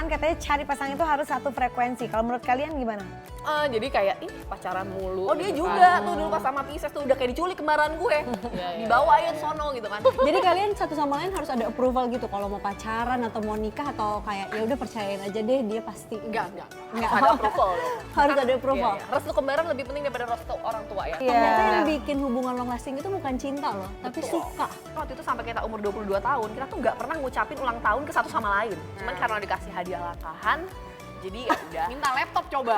kan katanya cari pasangan itu harus satu frekuensi. Kalau menurut kalian gimana? Jadi kayak pacaran mulu. Oh dia gitu juga kan. tuh dulu pas sama Pisces tuh udah kayak diculik kembaran gue. Iya. Dibawa aja sono gitu kan. Jadi kalian satu sama lain harus ada approval gitu kalau mau pacaran atau mau nikah atau kayak ya udah percayain aja deh dia pasti. Enggak. Enggak. Harus ada approval dong. Harus ada approval. Iya. Restu kembaran lebih penting daripada restu orang tua ya. Iya. Ternyata yang bikin hubungan long lasting itu bukan cinta loh, tapi Betul. suka. Waktu itu sampai kita umur 22 tahun, kita tuh nggak pernah ngucapin ulang tahun ke satu sama lain. Cuman karena dikasih hadiah nikahan, jadi ya udah. Minta laptop coba.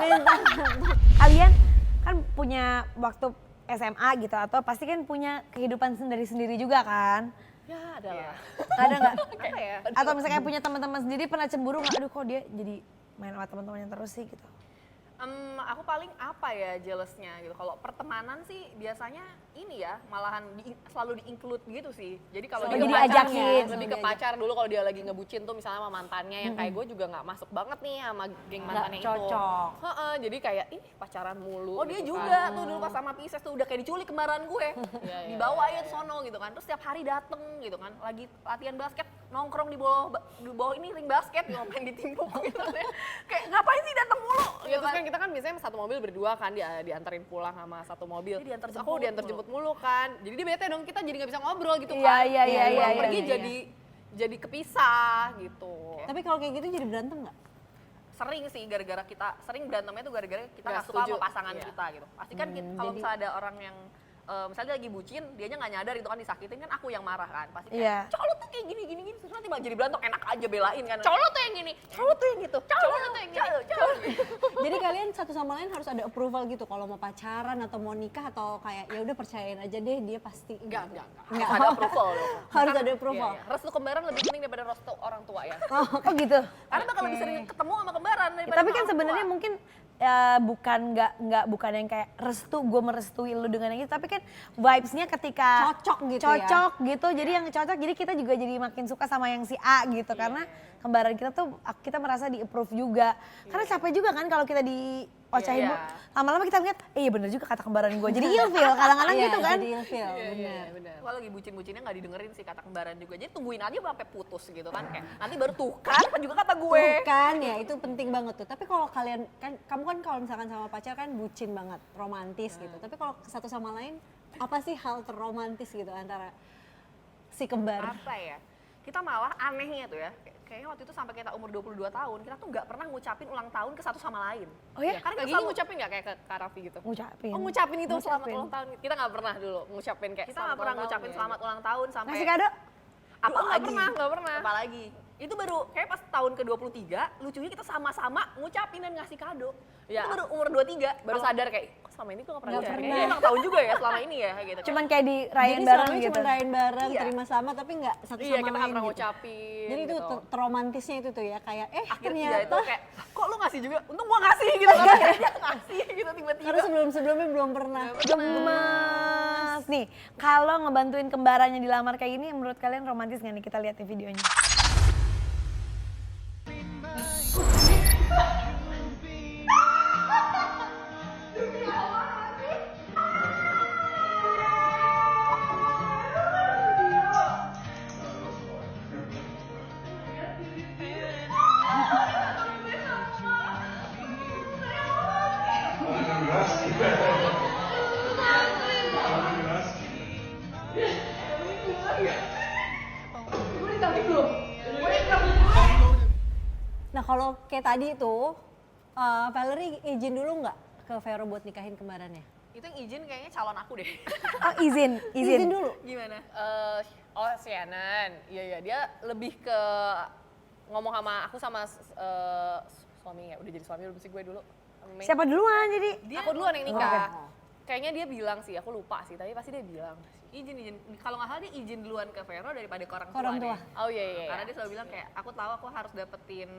Kalian kan punya waktu SMA gitu atau pasti kan punya kehidupan sendiri-sendiri juga kan? Ya adalah. Ada nggak? Apa ya? Atau misalnya punya teman-teman sendiri pernah cemburu nggak? Aduh kok dia jadi main sama teman-temannya terus sih gitu. Aku paling apa ya jealousnya gitu. Kalau pertemanan sih biasanya ini ya malahan selalu di-include gitu sih. Jadi kalau Selalu dia diajakin. pacar, Lebih ke pacar dulu kalau dia lagi ngebucin tuh misalnya sama mantannya yang kayak gue juga nggak masuk banget nih sama geng mantannya itu. cocok. Jadi kayak pacaran mulu. Oh dia gitu juga kan. tuh dulu pas sama Pisces tuh udah kayak diculik kembaran gue. Iya. Dibawa aja ke sono gitu kan. Terus setiap hari dateng gitu kan. Lagi latihan basket nongkrong di bawah ini ring basket ngapain ditimpuk gitu. Kayak ngapain sih datang mulu Iya gitu terus kan kita kan biasanya satu mobil berdua kan diantarin pulang sama satu mobil. Dia diantar Terus aku jemput diantar jemput mulu kan. Jadi dia bete dong kita jadi nggak bisa ngobrol gitu Iya, kan. iya, iya, Pulang iya, pergi iya. jadi kepisah gitu. Tapi kalau kayak gitu jadi berantem nggak? sering sih gara-gara kita sering berantemnya tuh gara-gara kita Nggak nggak suka setuju. sama pasangan Iya. kita gitu. Pasti kan kalau misalnya ada orang yang misalnya dia lagi bucin, dianya nggak nyadar itu kan disakitin kan aku yang marah kan. Pasti kayak, Iya. cowok lu tuh kayak gini terus nanti malah jadi berantem enak aja belain kan. Cowok lu tuh yang gini, cowok lu tuh yang gitu, cowok lu tuh yang gini, cowok lu. Jadi kalian satu sama lain harus ada approval gitu kalau mau pacaran atau mau nikah atau kayak ya udah percayain aja deh dia pasti. Enggak. Enggak. Harus ada approval dong. Harus ada approval. Iya. Restu kembaran lebih penting daripada restu orang tua ya. Oh gitu. Karena bakal lebih sering ketemu sama kembaran Ya, daripada tapi sama kan orang sebenarnya tua. mungkin bukan yang kayak restu gue merestui lu dengan yang itu, tapi kan vibes-nya ketika Cocok gitu ya. cocok gitu, jadi yang cocok jadi kita juga jadi makin suka sama yang si A gitu karena kembaran kita tuh kita merasa di approve juga karena capek juga kan kalau kita diocahin Iya. lama-lama kita ngeliat iya bener juga kata kembaran gue jadi ilfil kadang-kadang Iya, gitu kan. Jadi ilfil, bener. benar. Kalau lagi bucin-bucinnya nggak didengerin sih kata kembaran juga. Jadi tungguin aja sampai putus gitu kan. Kayak nanti baru tuh kan juga kata gue. Tuh kan ya itu penting banget tuh. Tapi kalau kalian kan kamu kan kalau misalkan sama pacar kan bucin banget, romantis gitu. Tapi kalau satu sama lain apa sih hal terromantis gitu antara si kembar? Apa ya? Kita malah anehnya tuh ya. Kayaknya waktu itu sampai kita umur 22 tahun, kita tuh nggak pernah ngucapin ulang tahun ke satu sama lain. Oh ya? Karena Kayak kita gini selalu ngucapin nggak kayak ke Karafi gitu? Ngucapin. Oh ngucapin itu selamat Ngucapin. ulang tahun. Kita nggak pernah dulu ngucapin kayak kita nggak pernah ngucapin selamat ulang tahun sampai Ngasih kado? apalagi nggak pernah. apalagi itu baru kayak pas tahun ke-23 lucunya kita sama-sama ngucapin dan ngasih kado. Ya. Itu baru umur 23 Baru sadar kayak kok selama ini gue nggak pernah Nggak ngucapin. pernah. Kayaknya emang tahun juga ya selama ini ya kayak gitu. Cuman kayak dirayain Jadi bareng selama ini gitu. cuma rayain bareng, Iya. terima sama tapi nggak satu Iya sama kita nggak lain pernah gitu. ngucapin. Jadi itu gitu. terromantisnya itu tuh ya kayak akhirnya ternyata itu kayak kok lu ngasih juga untung gua ngasih gitu kan akhirnya ngasih gitu tiba-tiba. karena sebelum-sebelumnya belum pernah. Gemes nih, kalau ngebantuin kembarannya dilamar kayak gini, menurut kalian romantis nggak nih? Kita lihat nih videonya. Nah kalau kayak tadi tuh, Valerie izin dulu nggak ke Vero buat nikahin kembarannya? Itu yang izin kayaknya calon aku deh. Oh izin. Izin dulu. Gimana? Si Anan, iya dia lebih ke ngomong sama aku sama suami ya, udah jadi suami belum sih gue dulu. Siapa duluan jadi? Aku duluan yang nikah. Oh. Kayaknya dia bilang sih, aku lupa sih, tapi pasti dia bilang. Izin. Kalau nggak salah dia izin duluan ke Vero daripada ke orang Ke orang tua. tua. deh. Oh iya. Karena dia selalu bilang kayak aku tahu aku harus dapetin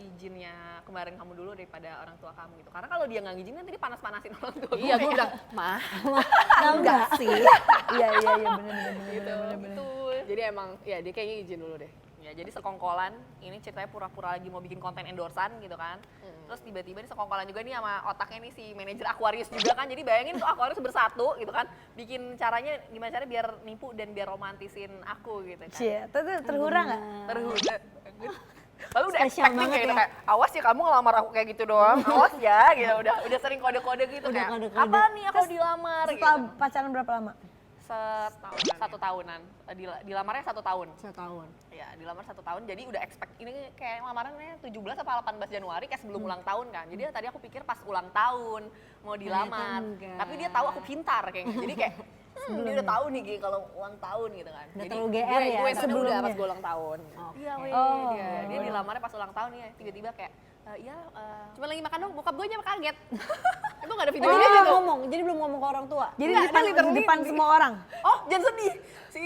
izinnya kemarin kamu dulu daripada orang tua kamu gitu. Karena kalau dia nggak ngizinin nanti dia panas-panasin orang tua Iya, gue bilang, mah Enggak sih. Iya bener. gitu. Jadi emang, ya dia kayaknya izin dulu deh. Ya jadi sekongkolan, ini ceritanya pura-pura lagi mau bikin konten endorsan gitu kan. Terus tiba-tiba nih sekongkolan juga nih sama otaknya nih si manajer Aquarius juga kan. Jadi bayangin tuh Aquarius bersatu gitu kan. Bikin caranya gimana caranya biar nipu dan biar romantisin aku gitu kan. Cie, terhura nggak? Terhura. Lalu udah Spesial expecting banget kayak gitu, ya. kayak awas ya kamu ngelamar aku kayak gitu doang, awas ya gitu. Udah sering kode-kode gitu Udah kayak kode-kode. apa nih aku dilamar gitu. Setelah pacaran berapa lama? Satu tahunan. Dilamarnya 1 tahun. 1 tahun. Ya, dilamar 1 tahun, jadi udah expect, ini kayak lamarannya 17 apa 18 Januari, kayak sebelum ulang tahun kan. Jadi tadi aku pikir pas ulang tahun mau dilamar, enggak. tapi dia tahu aku pintar kayaknya. Jadi kayak, dia udah tahu nih Gi, kalau ulang tahun gitu kan. Udah Jadi terlalu GR Gue ya. sebelumnya udah sebelumnya. pas gue ulang tahun. iya weh, Oh. dia dilamarnya pas ulang tahun ya, tiba-tiba kayak, cuma lagi makan dong, bokap gue aja kaget. Itu gak ada Oh, videonya jadi gitu. belum ngomong, jadi belum ngomong ke orang tua. Jadi Enggak, di depan, dia literally di depan semua orang. Oh, jangan sedih. Si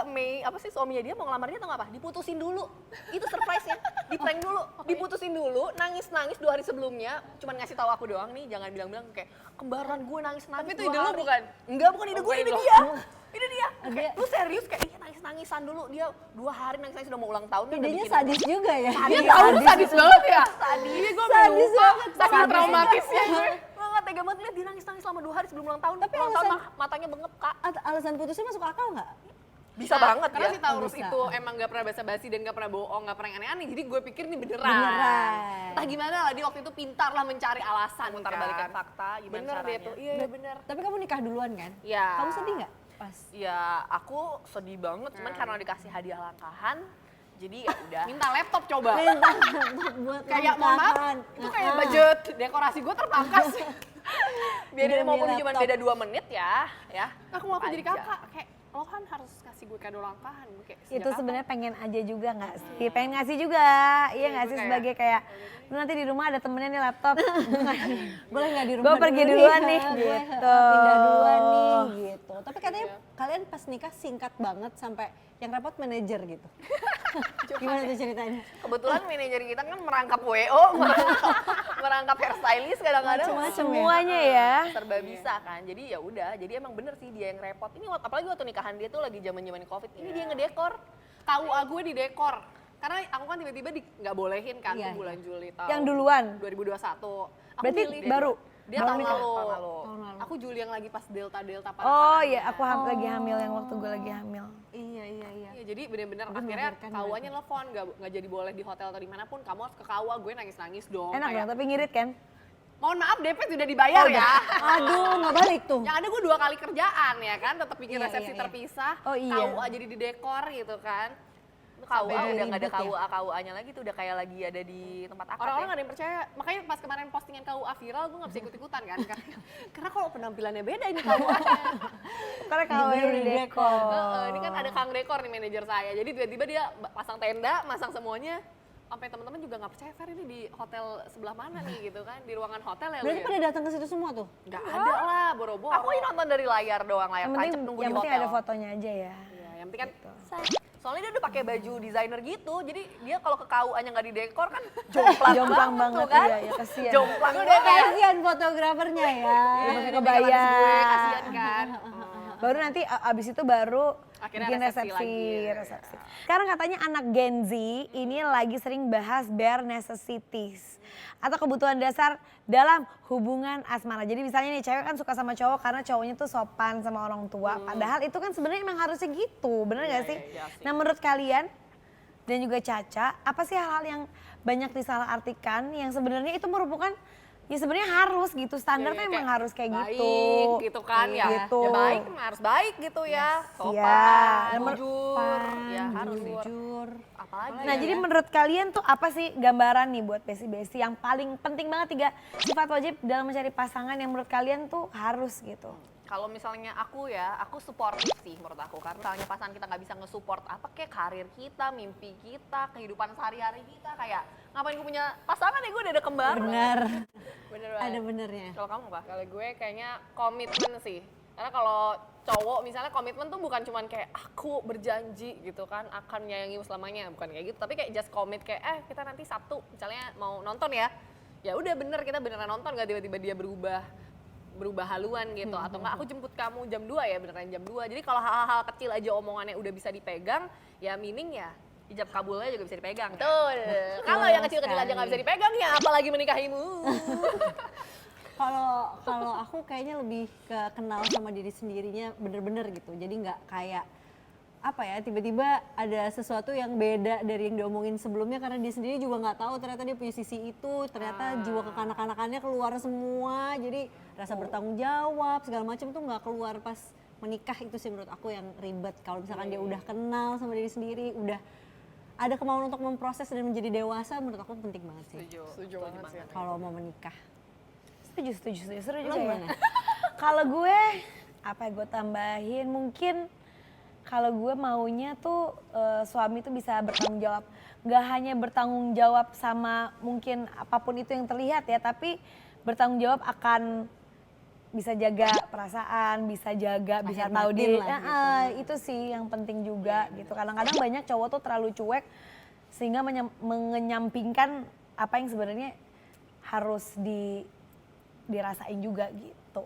Mei, apa sih suaminya dia mau ngelamar dia tau gak apa? Diputusin dulu. Itu surprise-nya. Di-prank dulu. Diputusin dulu, nangis-nangis 2 hari sebelumnya. Cuman ngasih tahu aku doang nih, jangan bilang-bilang kayak kembaran gue nangis-nangis. Tapi itu 2 ide lu hari." bukan? Enggak, bukan ide gue, Bukan ide ide dia. Ide dia. Dia- Kayak, lu serius kayak iya nangis-nangisan dulu. Dia 2 hari nangis-nangis udah mau ulang tahun. dia udah Idenya bikin- sadis juga ya. Dia tahu lu sadis banget ya? Sadis. Iya gue Sadis lupa. banget. Saking Sadis. traumatisnya gue. Banget tega banget lihat dia nangis-nangis selama 2 hari sebelum ulang tahun. Tapi ulang tahun alasan- matanya bengep, Kak. Alasan putusnya masuk akal nggak? Bisa banget Karena ya. si Taurus Bisa. itu emang gak pernah basa-basi dan gak pernah bohong, gak pernah yang aneh-aneh. Jadi gue pikir nih beneran. Beneran. Entah gimana lah, dia waktu itu pintar lah mencari alasan. Mutar kan. balikan fakta gimana Bener caranya. dia tuh, iya bener. Tapi kamu nikah duluan kan? Iya. Kamu sedih nggak pas? Ya aku sedih banget, cuman karena dikasih hadiah langkahan, jadi ya udah. Minta laptop coba. Minta buat Kayak mohon maaf, langkahan. itu kayak budget dekorasi gue terpangkas. Biar dia Demi maupun cuma laptop. beda 2 menit ya. Aku mau jadi Aja. kakak, kayak lo kan harus kasih gue kado langkahan. Gue kayak, Itu sejak sebenarnya pengen aja juga nggak sih? Pengen ngasih juga, iya nggak gue sih kayak, sebagai kayak lu nanti di rumah ada temennya nih laptop. Boleh nggak di rumah? Gue pergi dulu duluan nih, Gue gitu. pindah duluan nih, gitu. Tapi katanya kalian pas nikah singkat banget sampai yang repot manajer gitu. Gimana tuh ceritanya? Kebetulan manajer kita kan merangkap WO, merangkap hairstylist kadang-kadang. Macem-macem ya? Semuanya ya. Serba bisa kan. Jadi ya udah, jadi emang bener sih dia yang repot. Ini apalagi waktu nikahan dia tuh lagi zaman-zaman Covid. Ini dia ngedekor. KUA gue di dekor. Karena aku kan tiba-tiba nggak bolehin kan Iya, tuh bulan Juli tahun Yang duluan. 2021. Aku Berarti milih. baru? Dia Baru tahun nikah? lalu. Tahun lalu. Aku Juli yang lagi pas delta Oh iya, aku lagi hamil yang waktu gue lagi hamil. Iya. Iya, jadi bener-bener Udah akhirnya melahirkan KUA-nya telepon, nggak jadi boleh di hotel atau dimanapun, kamu harus ke KUA, gue nangis-nangis dong. Enak kayak, dong, tapi ngirit kan? mohon maaf DP sudah dibayar ya. Aduh, nggak balik tuh. Yang ada gue 2 kali kerjaan ya kan, tetap bikin Iya, resepsi iya. terpisah, Oh, iya. KUA jadi di dekor gitu kan. KUA Sampai udah nggak ada ribet ya? KUA-nya lagi tuh, udah kayak lagi ada di tempat akad Orang-orang ya. nggak ada yang percaya, makanya pas kemarin postingan KUA viral, gue nggak bisa ikut-ikutan kan. Karena kalau penampilannya beda ini KUA-nya. Karena kalau Bener di di dekor. Ini kan ada Kang Dekor nih manajer saya, jadi tiba-tiba dia pasang tenda, masang semuanya. Sampai teman-teman juga nggak percaya, Fer ini di hotel sebelah mana nih gitu kan, di ruangan hotel ya lu Berarti ya? pada datang ke situ semua tuh? Nggak ada lah, boro-boro. Aku ini nonton dari layar doang, layar Yang penting, tancap nunggu yang di penting hotel. ada fotonya aja ya. Ya, yang penting kan Soalnya dia udah pakai baju desainer gitu, jadi dia kalau ke KUA-nya nggak didekor kan jomplang, Jomplang banget, tuh kan. iya, iya, kasihan. Jomplang Udah banget. kayak Kasihan fotografernya ya. pakai ini kebaya. tinggal habis gue, kasihan kan. Baru nanti abis itu baru Akhirnya bikin resepsi resepsi, lagi. resepsi. Sekarang katanya anak Gen Z ini lagi sering bahas bare necessities atau kebutuhan dasar dalam hubungan asmara. Jadi misalnya nih cewek kan suka sama cowok karena cowoknya tuh sopan sama orang tua. Padahal itu kan sebenarnya emang harusnya gitu, bener gak sih? iya sih. Nah menurut kalian dan juga Caca, apa sih hal-hal yang banyak disalahartikan yang sebenarnya itu merupakan ya sebenarnya harus gitu, standarnya Iya, emang kayak harus kayak baik, gitu. gitu kan ya. Gitu. Ya baik, harus baik gitu ya. Sopan, Iya. jujur, ya harus jujur. Apalagi Nah ya? jadi menurut kalian tuh apa sih gambaran nih buat besti-besti yang paling penting banget 3 sifat wajib dalam mencari pasangan yang menurut kalian tuh harus gitu? Kalau misalnya aku ya, aku supportif sih menurut aku. Karena misalnya pasangan kita nggak bisa nge-support apa kayak karir kita, mimpi kita, kehidupan sehari-hari kita. Kayak ngapain gue punya pasangan ya, gue udah ada kembar. Benar. Bener banget. Ada benernya. Kalau kamu apa? Kalau gue kayaknya komitmen sih. Karena kalau cowok misalnya komitmen tuh bukan cuman kayak aku berjanji gitu kan akan menyayangimu selamanya, bukan kayak gitu. Tapi kayak just commit kayak kita nanti Sabtu misalnya mau nonton ya. Ya udah bener, kita beneran nonton, gak tiba-tiba dia berubah haluan gitu. Atau enggak aku jemput kamu jam 2 ya, beneran jam 2. Jadi kalau hal-hal kecil aja omongannya udah bisa dipegang, ya meaning ya Ijab kabulnya juga bisa dipegang. kan? betul. Kalau yang kecil-kecil aja nggak bisa dipegang ya apalagi menikahimu. Kalau aku kayaknya lebih ke kenal sama diri sendirinya bener-bener gitu. Jadi nggak kayak apa ya, tiba-tiba ada sesuatu yang beda dari yang diomongin sebelumnya karena dia sendiri juga nggak tahu ternyata dia punya sisi itu, ternyata jiwa kekanak-kanakannya keluar semua, jadi rasa bertanggung jawab segala macam tuh nggak keluar pas menikah. Itu sih menurut aku yang ribet. Kalau misalkan dia udah kenal sama diri sendiri, udah ada kemauan untuk memproses dan menjadi dewasa, menurut aku penting banget sih Setuju banget sih. kalau mau menikah. Setuju. Seru Lo juga ya. gimana? Kalau gue, apa ya gue tambahin, mungkin kalau gue maunya tuh suami tuh bisa bertanggung jawab. Gak hanya bertanggung jawab sama mungkin apapun itu yang terlihat ya, tapi bertanggung jawab akan bisa jaga perasaan, bisa jaga, bisa Lahir tahu batin diri. lah gitu. Itu sih yang penting juga gitu. Kadang-kadang banyak cowok tuh terlalu cuek sehingga mengenyampingkan apa yang sebenarnya harus dirasain juga gitu.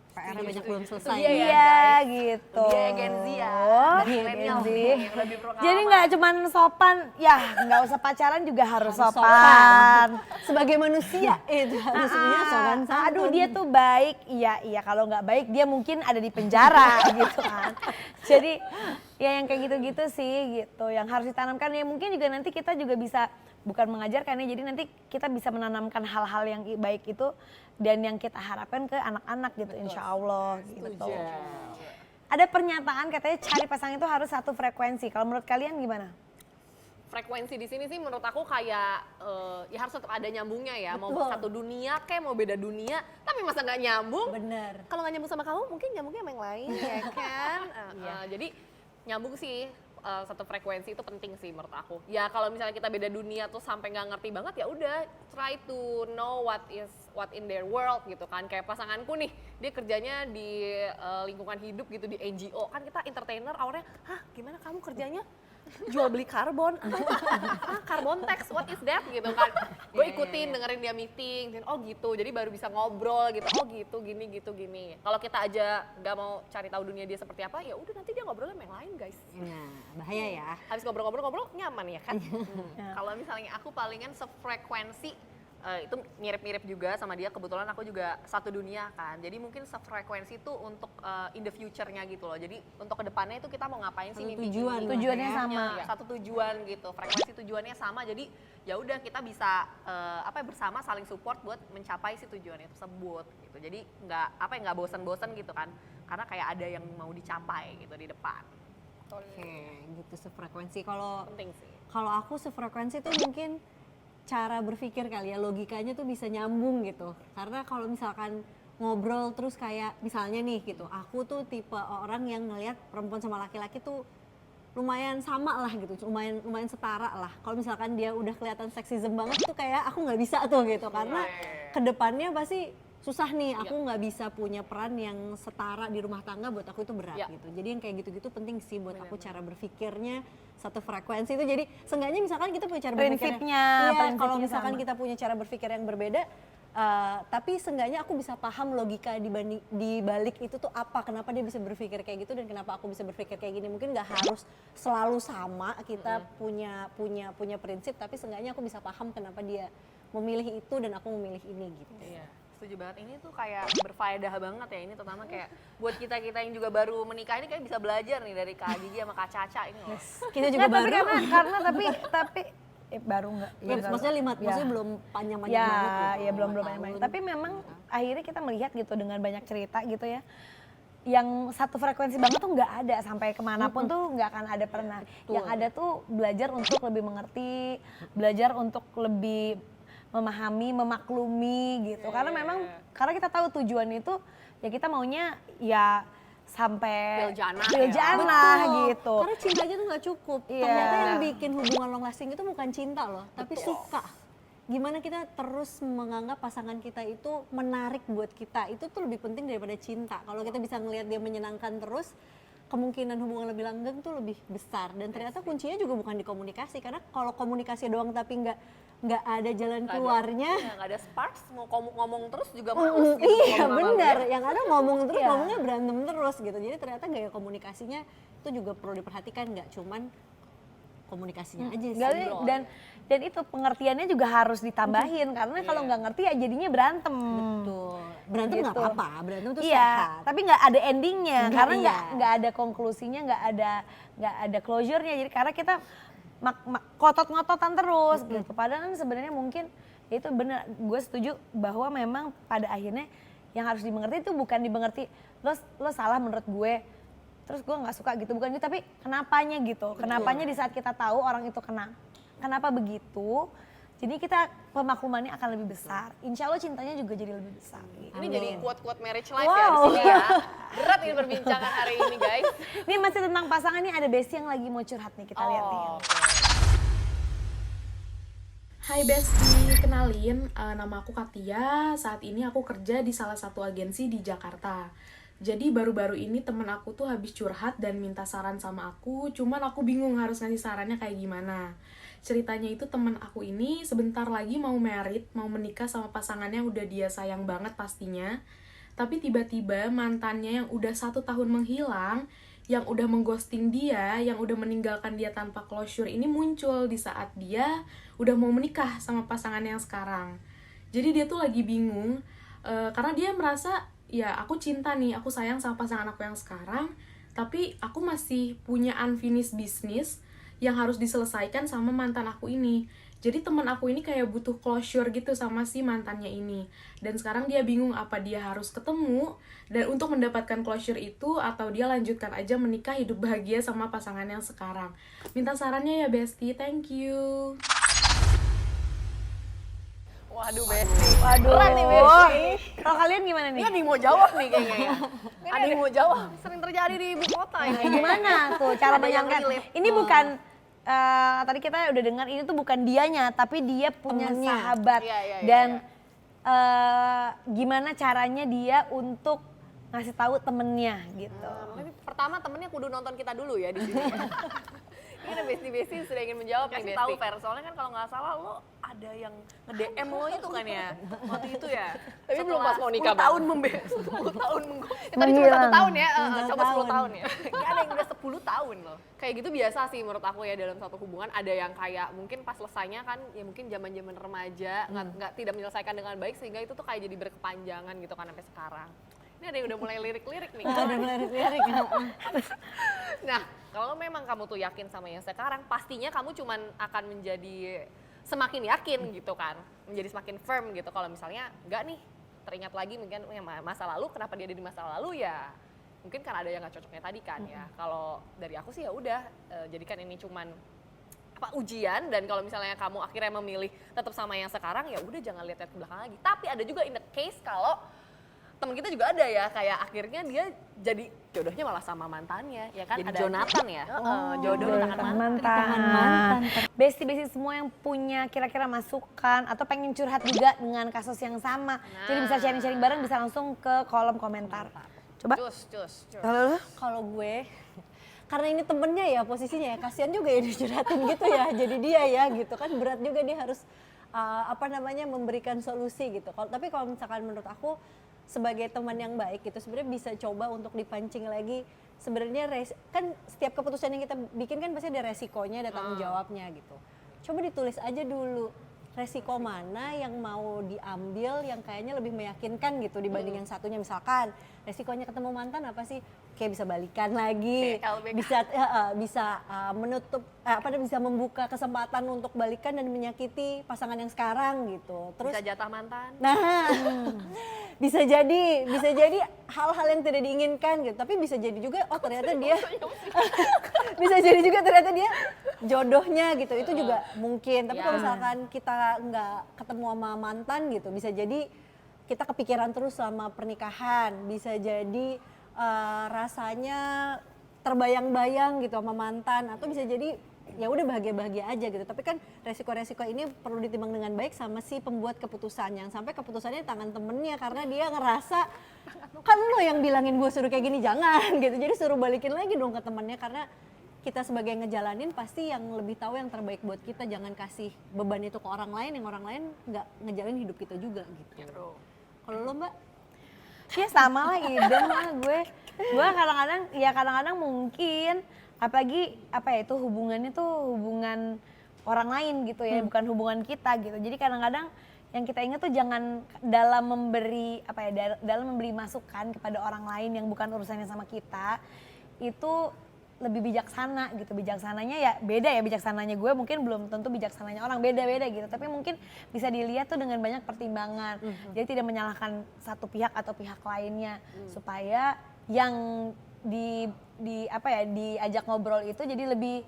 PR-nya banyak belum selesai. Iya, ya, Iya gitu. Dia Gen Z ya, Iya, milenial Gen Z. nih, yang lebih pengalaman. Jadi nggak cuman sopan, ya nggak usah pacaran juga harus Harus sopan. Sebagai manusia itu harus punya sopan santun. Aduh dia tuh baik, iya kalau nggak baik dia mungkin ada di penjara gitu kan. Jadi ya yang kayak gitu-gitu sih gitu, yang harus ditanamkan ya mungkin juga nanti kita juga bisa bukan mengajarkan ya, jadi nanti kita bisa menanamkan hal-hal yang baik itu dan yang kita harapkan ke anak-anak gitu, insya Allah gitu. Ada pernyataan katanya cari pasangan itu harus satu frekuensi. Kalau menurut kalian gimana? Frekuensi di sini sih menurut aku kayak ya harus tetap ada nyambungnya ya. Mau Betul. satu dunia kayak mau beda dunia, tapi masa nggak nyambung? Bener. Kalau nggak nyambung sama kamu, mungkin nyambungnya sama yang lain ya kan? Jadi nyambung sih. Satu frekuensi itu penting sih menurut aku. Ya kalau misalnya kita beda dunia tuh sampai nggak ngerti banget ya udah try to know what in their world gitu kan. Kayak pasanganku nih, dia kerjanya di lingkungan hidup gitu di NGO. Kan kita entertainer awalnya, "Hah, gimana kamu kerjanya?" Jual beli karbon, karbon tax, what is that gitu kan. Gue ikutin dengerin dia meeting, dan oh gitu, jadi baru bisa ngobrol gitu, oh gitu, gini. Kalau kita aja nggak mau cari tahu dunia dia seperti apa, ya udah nanti dia ngobrolnya sama yang lain guys. Nah, bahaya ya. Habis ngobrol-ngobrol nyaman ya kan. Kalau misalnya aku palingan sefrekuensi, itu mirip-mirip juga sama dia, kebetulan aku juga satu dunia kan, jadi mungkin sefrekuensi itu untuk in the future-nya gitu loh. Jadi untuk kedepannya itu kita mau ngapain sih, Satu mimpi tujuan gini. lah Tujuannya ya. sama. Ya, satu tujuan gitu, frekuensi tujuannya sama, jadi ya udah kita bisa bersama saling support buat mencapai si tujuannya tersebut gitu. Jadi nggak bosan-bosan gitu kan, karena kayak ada yang mau dicapai gitu di depan. Oke, gitu sefrekuensi. Kalau Penting sih. aku sefrekuensi tuh mungkin cara berpikir kali ya, logikanya tuh bisa nyambung gitu. Karena kalau misalkan ngobrol terus kayak misalnya nih gitu, aku tuh tipe orang yang ngelihat perempuan sama laki-laki tuh lumayan sama lah gitu, lumayan setara lah. Kalau misalkan dia udah kelihatan seksism banget tuh kayak aku nggak bisa tuh gitu, karena kedepannya pasti susah nih, aku nggak bisa punya peran yang setara di rumah tangga, buat aku itu berat gitu. Jadi yang kayak gitu-gitu penting sih buat aku, cara berpikirnya satu frekuensi itu. Jadi seenggaknya misalkan kita punya cara berpikir kalau misalkan kita punya cara berpikir yang berbeda, tapi seenggaknya aku bisa paham logika di balik itu tuh apa, kenapa dia bisa berpikir kayak gitu dan kenapa aku bisa berpikir kayak gini. Mungkin nggak harus selalu sama kita punya prinsip, tapi seenggaknya aku bisa paham kenapa dia memilih itu dan aku memilih ini gitu. Iya, setuju banget. Ini tuh kayak berfaedah banget ya, ini terutama kayak buat kita-kita yang juga baru menikah ini kayak bisa belajar nih dari Kak Gigi sama Kak Caca ini loh. Kita juga Nggak, tapi baru. karena tapi baru nggak. Ya, maksudnya maksudnya belum panjang-panjang Ya, banget gitu. ya belum 5 banyak. tahun. Tapi memang akhirnya kita melihat gitu dengan banyak cerita gitu ya. Yang satu frekuensi banget tuh nggak ada, sampai kemanapun tuh nggak akan ada pernah. Yang ada tuh belajar untuk lebih mengerti, belajar untuk lebih memahami, memaklumi gitu. Karena memang karena kita tahu tujuan itu ya kita maunya ya sampai Biljana gitu. Karena cinta aja tuh nggak cukup. Iya. Ternyata yang bikin hubungan long lasting itu bukan cinta loh, tapi suka. Gimana kita terus menganggap pasangan kita itu menarik buat kita, itu tuh lebih penting daripada cinta. Kalau kita bisa ngelihat dia menyenangkan terus, kemungkinan hubungan lebih langgeng tuh lebih besar. Dan ternyata kuncinya juga bukan di komunikasi, karena kalau komunikasi doang tapi nggak ada jalan keluarnya. Nggak ada sparks, mau ngomong terus juga males gitu. Iya ngomong sama benar, dia. yang ada ngomong terus, Iya. ngomongnya berantem terus gitu. Jadi ternyata gaya komunikasinya itu juga perlu diperhatikan, nggak cuman komunikasinya aja sih. Nggak, dan itu pengertiannya juga harus ditambahin karena kalau nggak ngerti ya jadinya berantem. Betul. Berantem nggak Gitu. apa-apa, berantem itu Iya, sehat. tapi nggak ada endingnya Nggak, karena iya. nggak ada konklusinya, nggak ada closure-nya. Jadi karena kita kotot-ngototan terus gitu. Padahal kan sebenarnya mungkin itu benar, gue setuju bahwa memang pada akhirnya yang harus dimengerti itu bukan dimengerti lo salah menurut gue, terus gue nggak suka gitu, bukan gitu, tapi kenapanya gitu. Kenapanya di saat kita tahu orang itu kenapa begitu, jadi kita pemaklumannya akan lebih besar. Insya Allah cintanya juga jadi lebih besar. Gitu. Ini jadi quote-quote marriage life ya di Wow. sini ya. Berat ini perbincangan hari ini guys. Ini masih tentang pasangan, nih ada Besti yang lagi mau curhat nih, kita lihat nih. Hai Besti, kenalin nama aku Katia. Saat ini aku kerja di salah satu agensi di Jakarta. Jadi baru-baru ini temen aku tuh habis curhat dan minta saran sama aku, cuman aku bingung harus ngasih sarannya kayak gimana. Ceritanya itu temen aku ini sebentar lagi mau married, mau menikah sama pasangannya yang udah dia sayang banget pastinya. Tapi tiba-tiba mantannya yang udah 1 tahun menghilang, yang udah mengghosting dia, yang udah meninggalkan dia tanpa closure ini muncul di saat dia udah mau menikah sama pasangannya yang sekarang. Jadi dia tuh lagi bingung, karena dia merasa, ya aku cinta nih, aku sayang sama pasangan aku yang sekarang, tapi aku masih punya unfinished business yang harus diselesaikan sama mantan aku ini. Jadi teman aku ini kayak butuh closure gitu sama si mantannya ini. Dan sekarang dia bingung apa dia harus ketemu dan untuk mendapatkan closure itu atau dia lanjutkan aja menikah hidup bahagia sama pasangan yang sekarang. Minta sarannya ya Besti, thank you. Waduh Besti. Waduh. Berat nih Besti. Kalau kalian gimana nih? Ini ada yang mau jawab nih kayaknya ya. Ada yang mau jawab. Sering terjadi di ibu kota ini. Gimana tuh cara Ada yang menyangka? relate. Ini bukan tadi kita udah dengar ini tuh bukan dianya, tapi dia punya Temennya. sahabat. Iya, iya, iya, Dan gimana caranya dia untuk ngasih tahu temennya gitu. Tapi pertama temennya kudu nonton kita dulu ya di sini. Ya. Ini ada Besti sudah ingin menjawab nih Kasih Besti. tahu Fer, soalnya kan kalau nggak salah lo ada yang nge-DM lo itu kan ya, waktu itu ya. Tapi belum pas mau nikah, 10 tahun 10 tahun Tadi cuma 1 tahun ya, coba 10 tahun ya. Ini ada yang udah 10 tahun loh. Kayak gitu biasa sih menurut aku ya dalam satu hubungan. Ada yang kayak mungkin pas selesainya kan ya mungkin zaman-zaman remaja nggak tidak menyelesaikan dengan baik sehingga itu tuh kayak jadi berkepanjangan gitu kan sampai sekarang. Ini ada yang udah mulai lirik-lirik nih. Udah melirik-lirik. Nah, kalau memang kamu tuh yakin sama yang sekarang, pastinya kamu cuman akan menjadi semakin yakin gitu kan. Menjadi semakin firm gitu. Kalau misalnya enggak nih, teringat lagi mungkin yang masa lalu, kenapa dia ada di masa lalu ya mungkin karena ada yang gak cocoknya tadi kan ya. Kalau dari aku sih ya udah, jadikan ini cuman ujian, dan kalau misalnya kamu akhirnya memilih tetap sama yang sekarang ya udah jangan lihat-lihat ke belakang lagi. Tapi ada juga in the case kalau temen kita juga ada ya, kayak akhirnya dia jadi jodohnya malah sama mantannya, ya kan? Jadi Ada Jonathan ya? jodoh di tangan mantan. mantan. Besti-besti semua yang punya kira-kira masukan atau pengen curhat juga dengan kasus yang sama. Jadi bisa sharing-sharing bareng, bisa langsung ke kolom komentar. Coba. Cus. Kalau lu? Kalau gue, karena ini temennya ya posisinya ya, kasihan juga ya dicurhatin gitu ya, jadi dia ya gitu kan, berat juga dia harus memberikan solusi gitu. Tapi kalau misalkan menurut aku sebagai teman yang baik gitu sebenarnya bisa coba untuk dipancing lagi. Sebenarnya kan setiap keputusan yang kita bikin kan pasti ada resikonya, ada tanggung jawabnya gitu. Coba ditulis aja dulu resiko mana yang mau diambil yang kayaknya lebih meyakinkan gitu dibanding yang satunya. Misalkan resikonya ketemu mantan apa sih? Kayak bisa balikan lagi, LBK. bisa menutup bisa membuka kesempatan untuk balikan dan menyakiti pasangan yang sekarang gitu. Terus Bisa jatah mantan. nah, bisa jadi hal-hal yang tidak diinginkan gitu. Tapi bisa jadi juga ternyata dia bisa jadi juga ternyata dia jodohnya gitu. Itu juga mungkin. Tapi kalau misalkan kita nggak ketemu sama mantan gitu, bisa jadi kita kepikiran terus selama pernikahan. Bisa jadi rasanya terbayang-bayang gitu sama mantan, atau bisa jadi ya udah bahagia-bahagia aja gitu. Tapi kan resiko-resiko ini perlu ditimbang dengan baik sama si pembuat keputusan, yang sampai keputusannya di tangan temennya karena dia ngerasa kan lo yang bilangin gue suruh kayak gini, jangan gitu. Jadi suruh balikin lagi dong ke temennya, karena kita sebagai ngejalanin pasti yang lebih tahu yang terbaik buat kita. Jangan kasih beban itu ke orang lain yang orang lain nggak ngejalanin hidup kita juga gitu. Kalau lo Mbak? Ya sama lah, idem lah gue. Gue kadang-kadang mungkin Apalagi apa ya itu hubungannya tuh hubungan orang lain gitu ya, bukan hubungan kita gitu. Jadi kadang-kadang yang kita ingat tuh jangan dalam memberi apa ya dalam memberi masukan kepada orang lain yang bukan urusannya sama kita itu lebih bijaksana gitu. Bijaksananya ya beda ya, bijaksananya gue mungkin belum tentu bijaksananya orang, beda-beda gitu. Tapi mungkin bisa dilihat tuh dengan banyak pertimbangan. Jadi tidak menyalahkan satu pihak atau pihak lainnya supaya yang diajak ngobrol itu jadi lebih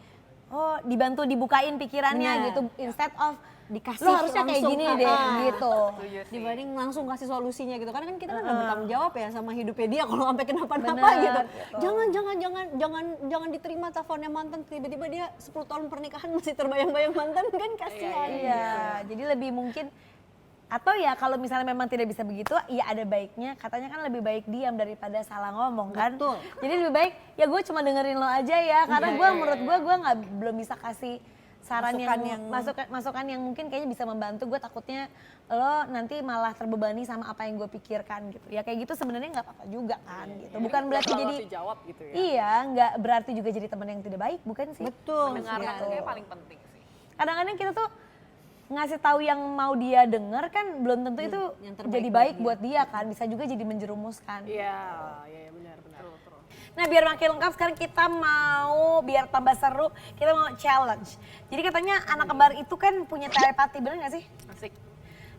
dibantu dibukain pikirannya Bener. gitu instead of Dikasih lo harusnya kayak langsung, gini deh gitu. dibanding langsung kasih solusinya gitu karena kan kita kan udah bertanggung jawab ya sama hidupnya dia kalau sampai kenapa-napa Bener, gitu. gitu. Jangan diterima teleponnya mantan tiba-tiba dia 10 tahun pernikahan masih terbayang-bayang mantan kan kasihan. Iya, jadi lebih mungkin atau ya kalau misalnya memang tidak bisa begitu, ya ada baiknya. Katanya kan lebih baik diam daripada salah ngomong kan. Betul. Jadi lebih baik ya gue cuma dengerin lo aja ya, karena menurut gue belum bisa kasih saran masukan yang mungkin kayaknya bisa membantu. Gue takutnya lo nanti malah terbebani sama apa yang gue pikirkan gitu. Ya kayak gitu sebenarnya nggak apa-apa juga kan gitu. Bukan berarti jadi jawab gitu ya. iya, nggak berarti juga jadi teman yang tidak baik, bukan sih? Betul. Mendengarkan Gitu. kayak paling penting sih. Kadang-kadang kita tuh ngasih tahu yang mau dia denger kan belum tentu itu yang terbaik jadi buat baik dia. buat dia kan, bisa juga jadi menjerumuskan. Iya benar. Nah biar makin lengkap sekarang kita mau biar tambah seru, kita mau challenge. Jadi katanya anak kembar itu kan punya telepati, bener gak sih? Asik.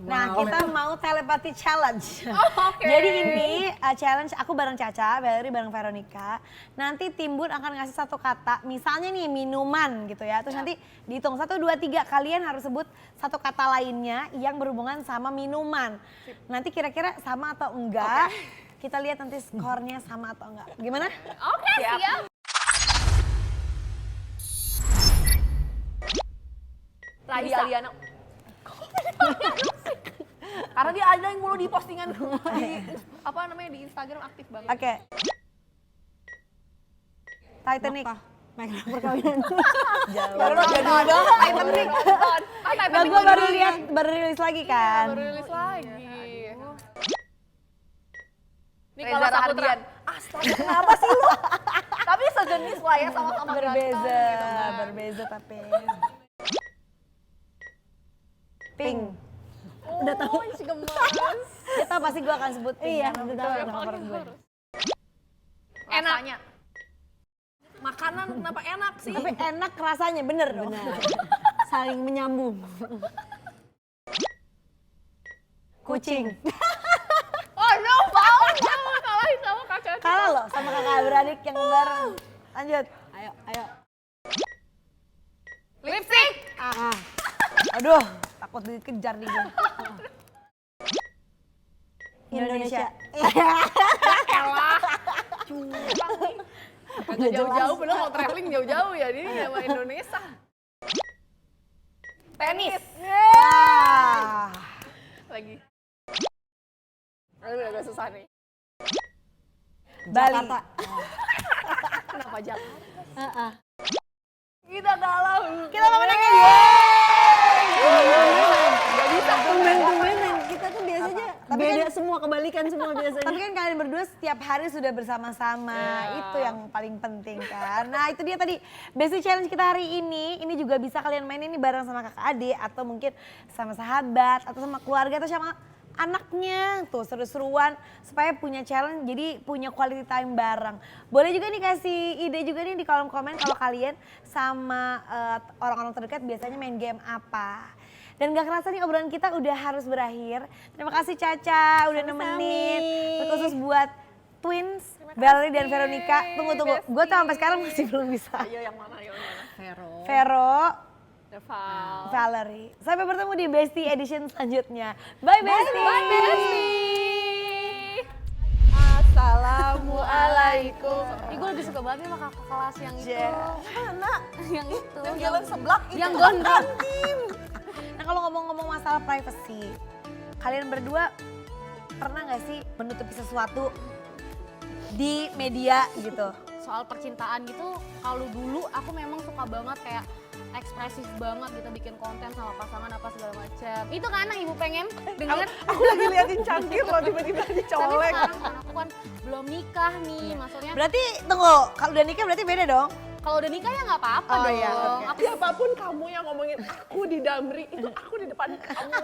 Nah kita mau telepati challenge. Oke. Jadi ini challenge aku bareng Caca, Valerie bareng Veronica. Nanti Timbun akan ngasih satu kata, misalnya nih minuman gitu ya. Terus nanti dihitung 1, 2, 3, kalian harus sebut satu kata lainnya yang berhubungan sama minuman. Nanti kira-kira sama atau enggak, kita lihat nanti skornya sama atau enggak. Gimana? Oke, siap. Radhi Aliana. Karena dia ada yang mulu di postingan di apa namanya di Instagram aktif banget. Oke. Titanic. Mereka perkawinan. Jauh. Baru jadul banget Titanic. Nah, gue baru rilis lagi kan. Baru rilis lagi. Ini Reza kalau Saputra. Rahardian. Astaga kenapa sih lu? Tapi sejenis lah ya sama-sama Berbeza, ganteng gitu kan. berbeza tapi. Pink. Udah tahu si gemas. Dia tahu pasti gue akan sebut Pink. Iya, karena udah itu tahu. anak favorit gue. Rasanya. Makanan kenapa enak sih? Tapi enak rasanya, bener dong. Saling menyambung. Kucing. Oh no, mau kalahin sama Kak Caca. Kalah loh sama kakak beradik yang kembar. Lanjut. Ayo. Lipstick. Aduh, takut dikejar nih gue. Indonesia. Kagak jauh-jauh, padahal mau traveling jauh-jauh ya. Ini sama Indonesia. Tenis. Ah. Lagi. Aduh, udah agak susah nih. Bali. Jakarta. Kenapa Jakarta? Heeh. Kita kalah. Kita mau menang ya. Gak bisa. Tumben-tumbenan kita tuh biasanya beda semua, kebalikan semua biasanya. Tapi kan kalian berdua setiap hari sudah bersama-sama, itu yang paling penting kan. Nah itu dia tadi Besti Challenge kita hari ini juga bisa kalian main ini bareng sama kakak adik atau mungkin sama sahabat atau sama keluarga atau sama anaknya. Tuh seru-seruan supaya punya challenge jadi punya quality time bareng. Boleh juga nih kasih ide juga nih di kolom komen kalau kalian sama orang-orang terdekat biasanya main game apa. Dan gak kerasa nih obrolan kita udah harus berakhir. Terima kasih Caca udah nemenin. Terkhusus buat twins, Valerie dan Veronica. Tunggu. Gue tuh sampai sekarang masih belum bisa. Ayo yang mana? Vero, Val. Valerie. Sampai bertemu di Besti Edition selanjutnya. Bye Besti. Bye Besti. Assalamualaikum. Ih, gue lebih suka banget sama kakak kelas yang itu. Mana? Yang itu. Yang jalan seblak itu. Yang gondrong. Nah kalau ngomong-ngomong masalah privacy, kalian berdua pernah gak sih menutupi sesuatu di media gitu? Soal percintaan gitu, kalau dulu aku memang suka banget kayak ekspresif banget gitu bikin konten sama pasangan apa segala macam. Itu kan yang ibu pengen denger. Aku lagi liatin cangkir loh tiba-tiba Tapi dicolek. sekarang kan aku kan belum nikah nih, maksudnya Berarti tunggu, kalau udah nikah berarti beda dong? Kalau udah nikah ya nggak apa-apa Oh, dong. iya, oke. Aku Siapapun kamu yang ngomongin aku di Damri, itu aku di depan kamu.